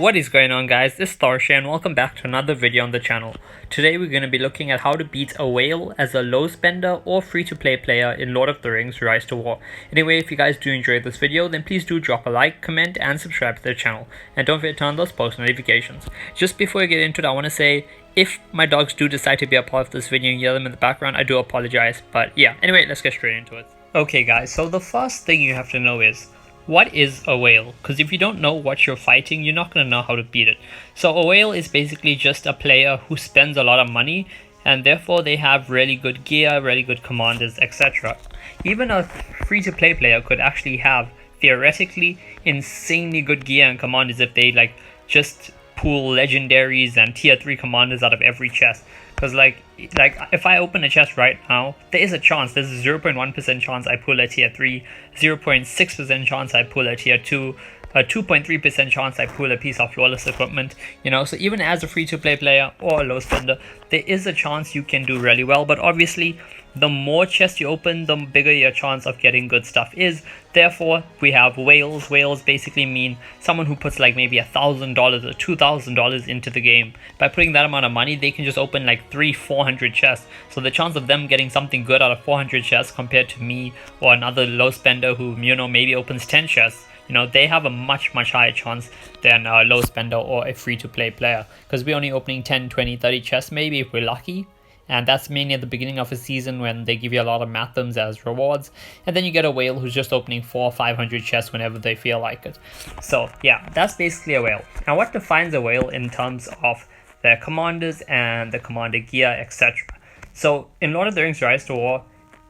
What is going on, guys? This is Thorsha and welcome back to another video on the channel. Today we're going to be looking at how to beat a whale as a low spender or free to play player in Lord of the Rings Rise to War. Anyway, if you guys do enjoy this video, then please do drop a like, comment and subscribe to the channel. And don't forget to turn on those post notifications. Just before I get into it, I want to say, if my dogs do decide to be a part of this video and you hear them in the background, I do apologize. But yeah, anyway, let's get straight into it. Okay guys, so the first thing you have to know is, what is a whale? Because if you don't know what you're fighting, you're not going to know how to beat it. So a whale is basically just a player who spends a lot of money and therefore they have really good gear, really good commanders, etc. Even a free-to-play player could actually have theoretically insanely good gear and commanders if they just pull legendaries and tier 3 commanders out of every chest. Because like if I open a chest right now, there is a chance, there's a 0.1% chance I pull a tier 3, 0.6% chance I pull a tier 2, a 2.3% chance I pull a piece of flawless equipment, so even as a free-to-play player or a low spender, there is a chance you can do really well. But obviously, the more chests you open, the bigger your chance of getting good stuff is. Therefore, we have whales. Whales basically mean someone who puts like maybe $1,000 or $2,000 into the game. By putting that amount of money, they can just open like 300-400 chests. So the chance of them getting something good out of 400 chests compared to me or another low spender who maybe opens 10 chests, they have a much higher chance than a low spender or a free-to-play player, because we're only opening 10, 20, 30 chests maybe if we're lucky. And that's mainly at the beginning of a season when they give you a lot of mathms as rewards. And then you get a whale who's just opening 400 or 500 chests whenever they feel like it. So yeah, that's basically a whale. Now what defines a whale in terms of their commanders and the commander gear, etc. So in Lord of the Rings Rise to War,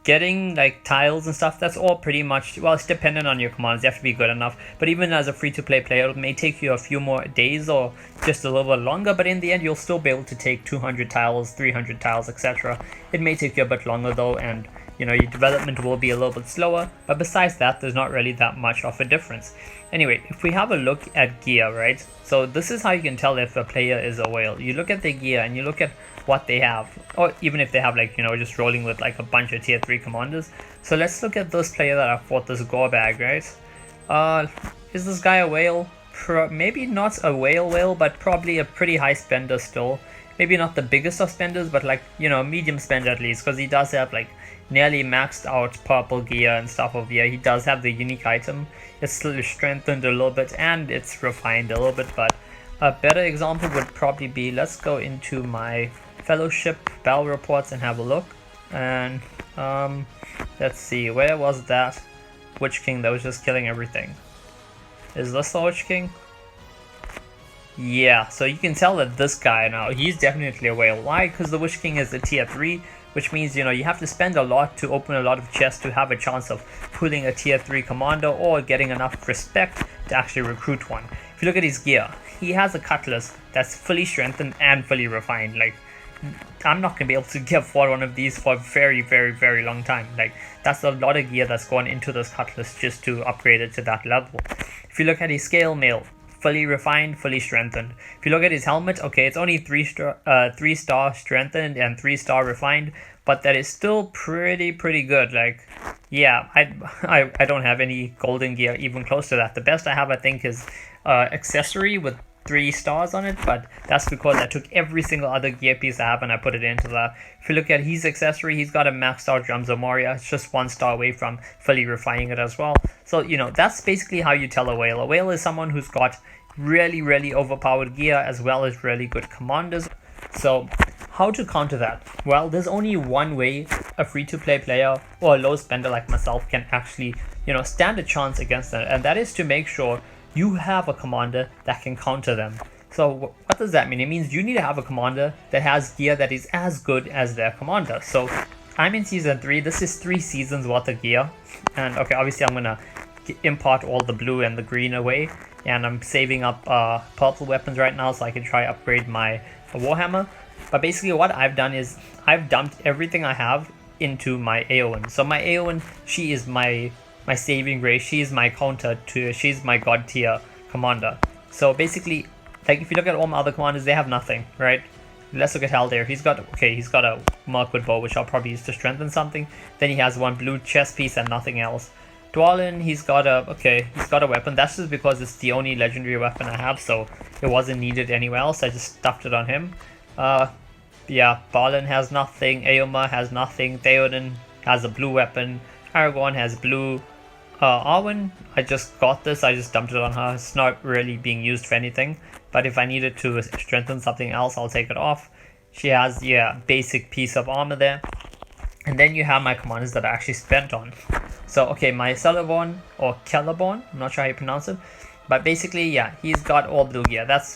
getting like tiles and stuff, that's all pretty much, well, it's dependent on your commands. They have to be good enough. But even as a free-to-play player, it may take you a few more days or just a little bit longer, but in the end you'll still be able to take 200 tiles, 300 tiles, etc. It may take you a bit longer though, and your development will be a little bit slower, but besides that, there's not really that much of a difference. Anyway, if we have a look at gear, right, so this is how you can tell if a player is a whale. You look at their gear and you look at what they have, or even if they have just rolling with like a bunch of tier 3 commanders. So let's look at this player that I fought, this gore bag, right? Is this guy a whale? Maybe not a whale, but probably a pretty high spender still. Maybe not the biggest of spenders, but medium spender at least, because he does have nearly maxed out purple gear and stuff over here. He does have the unique item. It's still strengthened a little bit and it's refined a little bit, but a better example would probably be, let's go into my fellowship battle reports and have a look. And let's see, where was that Witch King that was just killing everything? Is this the Witch King? Yeah, so you can tell that this guy now, he's definitely a whale. Why? Because the Witch King is a tier 3, which means you have to spend a lot to open a lot of chests to have a chance of pulling a tier 3 commander or getting enough respect to actually recruit one. If you look at his gear, he has a cutlass that's fully strengthened and fully refined. I'm not going to be able to afford one of these for a very long time. That's a lot of gear that's gone into this cutlass just to upgrade it to that level. If you look at his scale mail, fully refined, fully strengthened. If you look at his helmet, okay, it's only 3-star strengthened and 3-star refined, but that is still pretty good. Yeah, I don't have any golden gear even close to that. The best I have, I think, is accessory with 3 stars on it, but that's because I took every single other gear piece I have and I put it into that. If you look at his accessory, he's got a maxed out Drums of Moria. It's just 1 star away from fully refining it as well. So that's basically how you tell a whale. A whale is someone who's got really overpowered gear as well as really good commanders. So how to counter that? Well, there's only one way a free-to-play player or a low spender like myself can actually stand a chance against that, and that is to make sure you have a commander that can counter them. So what does that mean? It means you need to have a commander that has gear that is as good as their commander. So I'm in season 3. This is 3 seasons worth of gear, and okay, obviously I'm gonna impart all the blue and the green away, and I'm saving up purple weapons right now so I can try upgrade my Warhammer. But basically what I've done is I've dumped everything I have into my Eowyn. So my Eowyn, she is my saving grace. She's my counter to, she's my god tier commander. So basically, if you look at all my other commanders, they have nothing, right? Let's look at Haldir. He's got a Mirkwood bow, which I'll probably use to strengthen something. Then he has 1 blue chest piece and nothing else. Dwalin, he's got a weapon. That's just because it's the only legendary weapon I have, so it wasn't needed anywhere else. I just stuffed it on him. Yeah, Balin has nothing, Eomer has nothing, Theoden has a blue weapon, Aryagon has blue. Arwen, I just got this, I just dumped it on her. It's not really being used for anything, but if I needed to strengthen something else, I'll take it off. She has, yeah, basic piece of armor there. And then you have my commanders that I actually spent on. So, okay, my Celeborn, or Celeborn, I'm not sure how you pronounce it, but basically, yeah, he's got all blue gear. That's,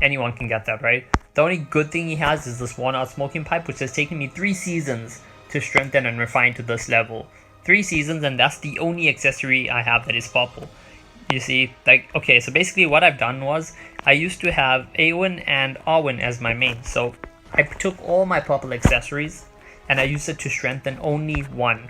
anyone can get that, right? The only good thing he has is this worn out smoking pipe, which has taken me 3 seasons to strengthen and refine to this level. 3 seasons, and that's the only accessory I have that is purple. You see, like, okay, so basically what I've done was, I used to have Eowyn and Arwen as my main, so I took all my purple accessories, and I used it to strengthen only one.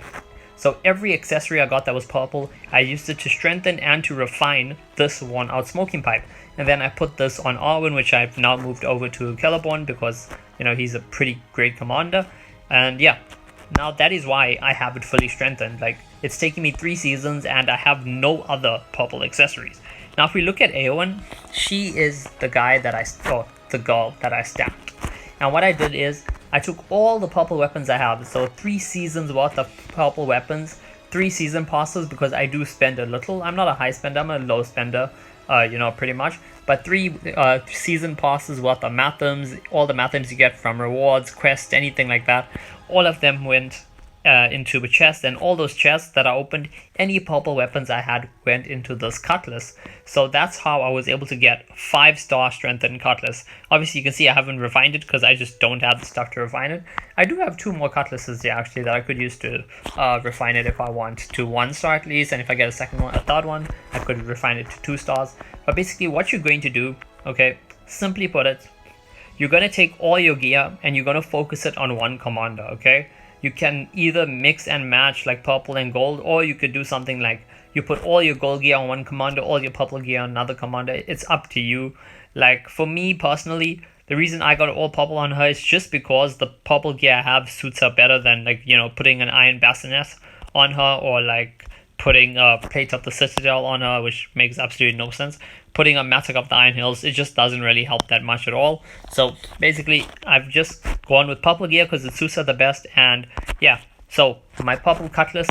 So every accessory I got that was purple, I used it to strengthen and to refine this worn out smoking pipe. And then I put this on Arwen, which I've now moved over to Celeborn because, you know, he's a pretty great commander. And yeah, now that is why I have it fully strengthened. Like, it's taken me 3 seasons and I have no other purple accessories. Now if we look at Eowyn, she is the guy that the girl that I stacked. And what I did is, I took all the purple weapons I have, so 3 seasons worth of purple weapons, 3 season passes because I do spend a little. I'm not a high spender, I'm a low spender, you know, pretty much. But 3 season passes worth of mathems, all the mathems you get from rewards, quests, anything like that, all of them went into a chest, and all those chests that I opened, any purple weapons I had went into this cutlass. So that's how I was able to get 5-star strengthened cutlass. Obviously you can see I haven't refined it because I just don't have the stuff to refine it. I do have 2 more cutlasses here actually that I could use to refine it if I want to 1-star at least, and if I get a third one, I could refine it to 2 stars. But basically what you're going to do, okay, simply put it, you're going to take all your gear and you're going to focus it on one commander, okay? You can either mix and match like purple and gold, or you could do something like you put all your gold gear on one commander, all your purple gear on another commander. It's up to you. Like for me personally, the reason I got all purple on her is just because the purple gear I have suits her better than, like, you know, putting an Iron Bassinet on her, or like putting a Plate of the Citadel on her, which makes absolutely no sense. Putting a Matic of the Iron Hills, it just doesn't really help that much at all. So basically I've just gone with purple gear because it suits her the best. And yeah, so my purple cutlass,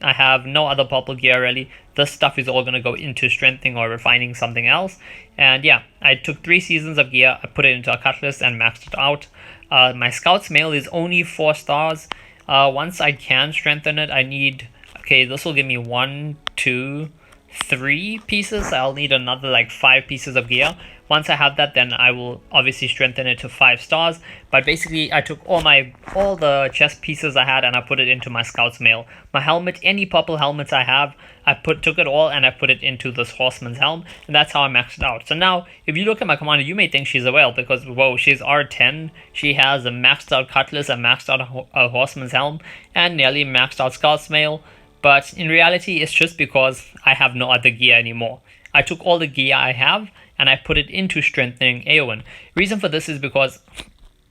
I have no other purple gear really. This stuff is all going to go into strengthening or refining something else. And yeah, I took 3 seasons of gear, I put it into a cutlass and maxed it out. My Scout's Mail is only 4 stars. Once I can strengthen it, I need, okay, this will give me 1, 2, 3 pieces. I'll need another like 5 pieces of gear. Once I have that, then I will obviously strengthen it to 5 stars. But basically I took all the chest pieces I had and I put it into my Scout's Mail. My helmet, any purple helmets I have, I took it all and I put it into this Horseman's Helm, and that's how I maxed it out. So now if you look at my commander, you may think she's a whale because, whoa, she's R10, she has a maxed out cutlass, a maxed out a Horseman's Helm, and nearly maxed out Scout's Mail. But in reality, it's just because I have no other gear anymore. I took all the gear I have and I put it into strengthening Eowyn. Reason for this is because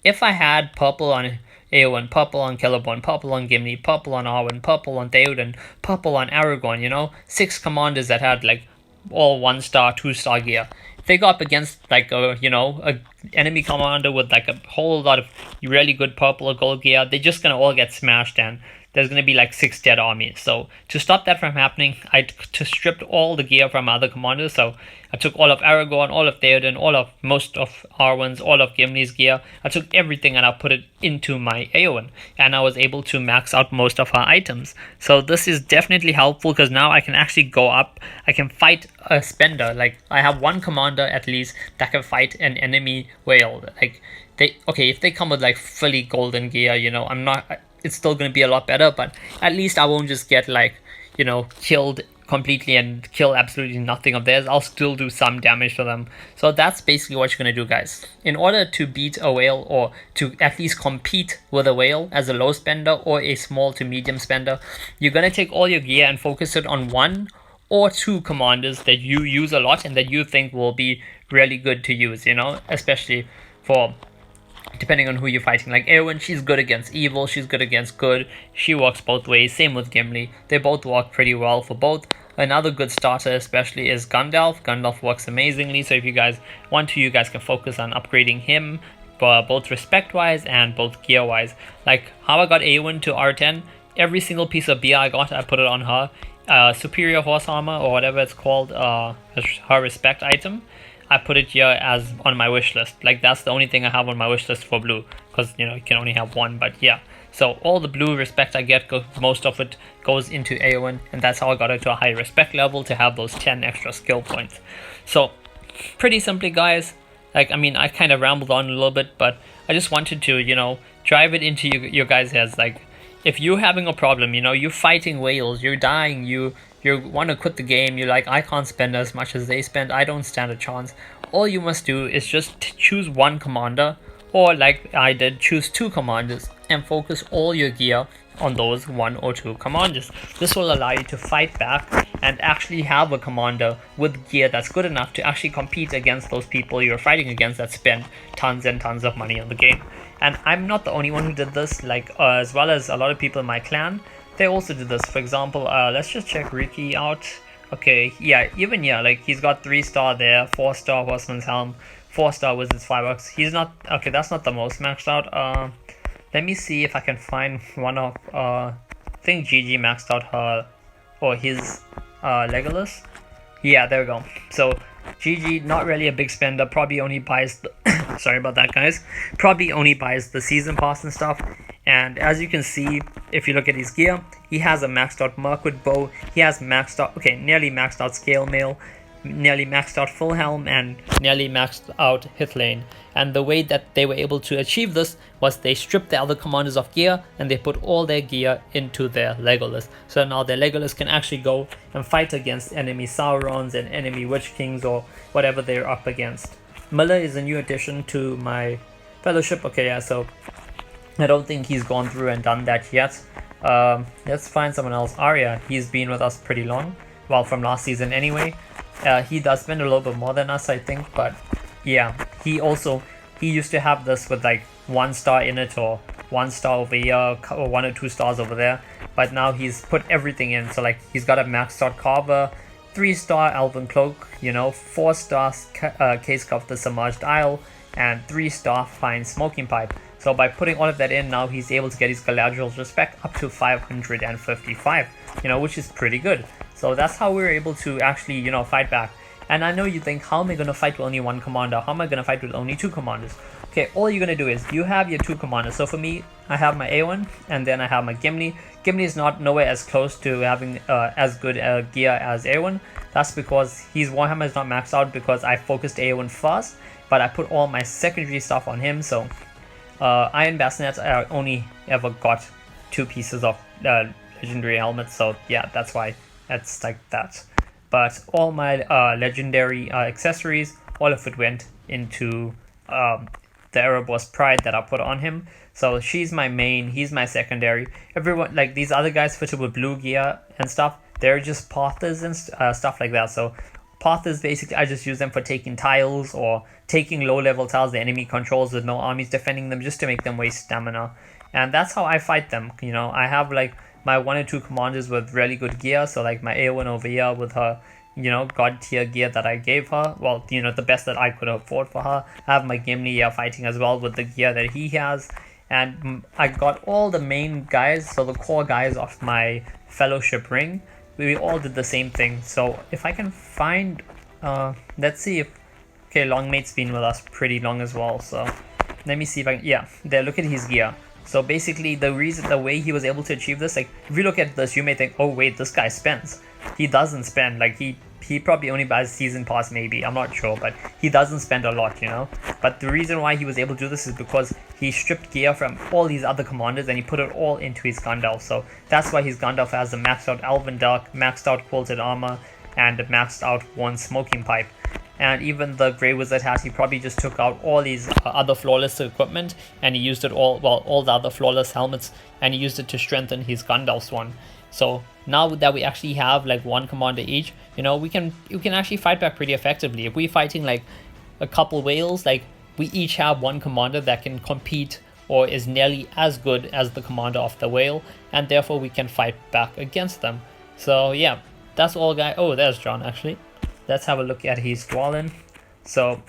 if I had purple on Eowyn, purple on Celeborn, purple on Gimli, purple on Arwen, purple on Theoden, purple on Aryagon, you know, 6 commanders that had like all 1-star, 2-star gear. If they go up against like a enemy commander with like a whole lot of really good purple or gold gear, they're just gonna all get smashed and there's going to be like 6 dead armies. So to stop that from happening, I stripped all the gear from other commanders. So I took all of Aryagon, all of Theoden, most of Arwen's, all of Gimli's gear. I took everything and I put it into my Eowyn, and I was able to max out most of her items. So this is definitely helpful because now I can actually go up. I can fight a spender. Like I have 1 commander at least that can fight an enemy whale. Like if they come with like fully golden gear, you know, it's still going to be a lot better, but at least I won't just get like, you know, killed completely and kill absolutely nothing of theirs. I'll still do some damage to them. So that's basically what you're going to do, guys. In order to beat a whale, or to at least compete with a whale as a low spender or a small to medium spender, you're going to take all your gear and focus it on 1 or 2 commanders that you use a lot and that you think will be really good to use, you know, especially for depending on who you're fighting. Like Eowyn, she's good against evil, she's good against good. She works both ways. Same with Gimli. They both work pretty well for both. Another good starter especially is Gandalf. Gandalf works amazingly, so if you guys want to, you guys can focus on upgrading him for both respect wise and both gear wise. Like how I got Eowyn to R10, every single piece of gear I got, I put it on her. Superior horse armor, or whatever it's called, her respect item, I put it here as on my wish list. Like that's the only thing I have on my wish list for blue, because you know you can only have one. But yeah, so all the blue respect I get, most of it goes into Eowyn, and that's how I got it to a high respect level to have those 10 extra skill points. So pretty simply, guys. Like I mean, I kind of rambled on a little bit, but I just wanted to, you know, drive it into your guys' heads. Like if you're having a problem, you know, you're fighting whales, you're dying, you want to quit the game, you're like, I can't spend as much as they spend, I don't stand a chance. All you must do is just choose one commander, or like I did, choose 2 commanders and focus all your gear on those 1 or 2 commanders. This will allow you to fight back and actually have a commander with gear that's good enough to actually compete against those people you're fighting against that spend tons and tons of money on the game. And I'm not the only one who did this, like as well as a lot of people in my clan, they also did this. For example, let's just check Hriki out. Okay, yeah, even yeah, like he's got 3-star there, 4-star Horseman's Helm, 4-star Wizard's Fireworks. He's not, okay, that's not the most maxed out. Let me see if I can find one of, I think Gigi maxed out her, or his, Legolas. Yeah, there we go. So, Gigi, not really a big spender, probably only buys the sorry about that, guys. Probably only buys the season pass and stuff. And as you can see, if you look at his gear, he has a maxed out Mirkwood bow, he has maxed out, okay, nearly maxed out Scale Mail, nearly maxed out Full Helm, and nearly maxed out Hithlane. And the way that they were able to achieve this was they stripped the other commanders of gear and they put all their gear into their Legolas. So now their Legolas can actually go and fight against enemy Saurons and enemy Witch Kings or whatever they're up against. Miller is a new addition to my fellowship. Okay, yeah, so I don't think he's gone through and done that yet. Let's find someone else. Arya, he's been with us pretty long. Well, from last season anyway. He does spend a little bit more than us, I think, but yeah, he used to have this with like 1 star in it, or 1 star over here, or 1 or 2 stars over there, but now he's put everything in. So like he's got a maxed out Carver, 3-star Elven Cloak, you know, 4 stars Case Cuff the Submerged Isle, and 3-star Fine Smoking Pipe. So by putting all of that in, now he's able to get his Galadriel's respect up to 555, you know, which is pretty good. So that's how we're able to actually, you know, fight back. And I know you think, how am I going to fight with only 1 commander? How am I going to fight with only 2 commanders? Okay, all you're going to do is, you have your 2 commanders. So for me, I have my Eowyn, and then I have my Gimli. Gimli is not nowhere as close to having as good gear as Eowyn. That's because his Warhammer is not maxed out, because I focused Eowyn first, but I put all my secondary stuff on him. So Iron Bassinets, I only ever got 2 pieces of legendary helmets. So yeah, that's why it's like that. But all my legendary accessories, all of it went into the Erebos Pride that I put on him. So she's my main, he's my secondary. Everyone, like these other guys fitted with blue gear and stuff, they're just pathers and stuff like that. So pathers, basically, I just use them for taking tiles or taking low-level tiles the enemy controls with no armies defending them, just to make them waste stamina. And that's how I fight them. You know, I have like my 1 or 2 commanders with really good gear. So like my Eowyn over here with her, you know, god tier gear that I gave her. Well, you know, the best that I could afford for her. I have my Gimli here fighting as well with the gear that he has. And I got all the main guys, so the core guys of my fellowship ring. We all did the same thing. So if I can find, let's see if, okay, Longmate's been with us pretty long as well. So let me see if I can, yeah, there, look at his gear. So basically the way he was able to achieve this, like if you look at this, you may think, oh wait, this guy spends. He doesn't spend, like he probably only buys season pass maybe, I'm not sure, but he doesn't spend a lot, you know. But the reason why he was able to do this is because he stripped gear from all these other commanders and he put it all into his Gandalf. So that's why his Gandalf has the maxed out Elven Duck, maxed out Quilted Armor, and maxed out 1 Smoking Pipe. And even the Grey Wizard hat, he probably just took out all these other flawless equipment and he used it all, well, all the other flawless helmets, and he used it to strengthen his Gandalf's one. So now that we actually have like 1 commander each, you know, we can actually fight back pretty effectively. If we're fighting like a couple whales, like we each have one commander that can compete or is nearly as good as the commander of the whale, and therefore we can fight back against them. So yeah, that's all guys. Oh, there's John actually. Let's have a look at his Dwalin. So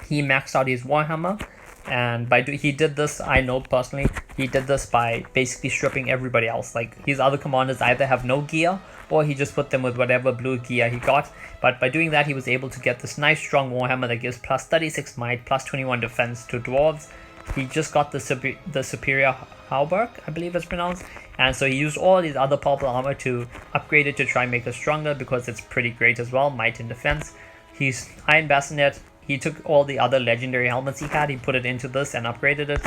he maxed out his Warhammer, and he did this, I know personally, he did this by basically stripping everybody else. Like his other commanders either have no gear or he just put them with whatever blue gear he got. But by doing that, he was able to get this nice strong Warhammer that gives plus 36 might, plus 21 defense to dwarves. He just got the superior Hauberk, I believe it's pronounced, and so he used all these other purple armor to upgrade it to try and make it stronger because it's pretty great as well, might and defense. He's Iron Bassinet. He took all the other legendary helmets he had, he put it into this and upgraded it.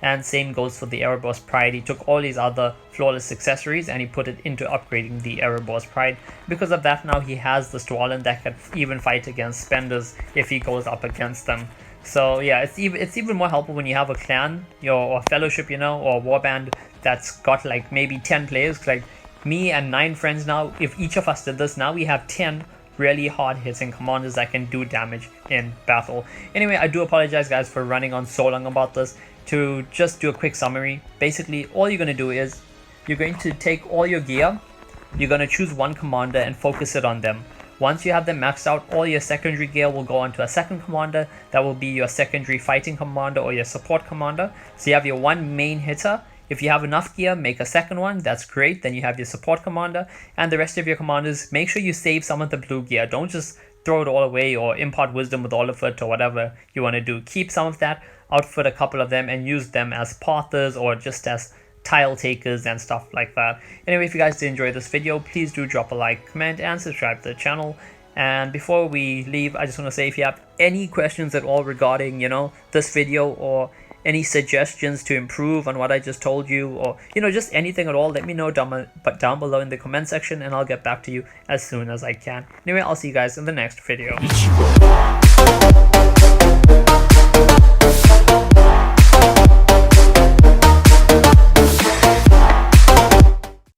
And same goes for the Erebos Pride. He took all these other flawless accessories and he put it into upgrading the Erebos Pride. Because of that, now he has the Dwalin that can even fight against spenders if he goes up against them. So yeah, it's even more helpful when you have a clan, or fellowship, you know, or warband that's got like maybe 10 players. Like me and 9 friends now, if each of us did this, now we have 10 really hard hitting commanders that can do damage in battle. Anyway, I do apologize guys for running on so long about this. To just do a quick summary, basically all you're going to do is you're going to take all your gear, you're going to choose one commander and focus it on them. Once you have them maxed out, all your secondary gear will go onto a second commander that will be your secondary fighting commander or your support commander. So you have your one main hitter. If you have enough gear, make a second one, that's great. Then you have your support commander, and the rest of your commanders, make sure you save some of the blue gear. Don't just throw it all away or impart wisdom with all of it or whatever you want to do. Keep some of that, outfit a couple of them, and use them as pathers or just as tile takers and stuff like that. Anyway, if you guys did enjoy this video, please do drop a like, comment, and subscribe to the channel. And before we leave, I just want to say, if you have any questions at all regarding, you know, this video, or any suggestions to improve on what I just told you, or, you know, just anything at all, let me know down below in the comment section, and I'll get back to you as soon as I can. Anyway, I'll see you guys in the next video.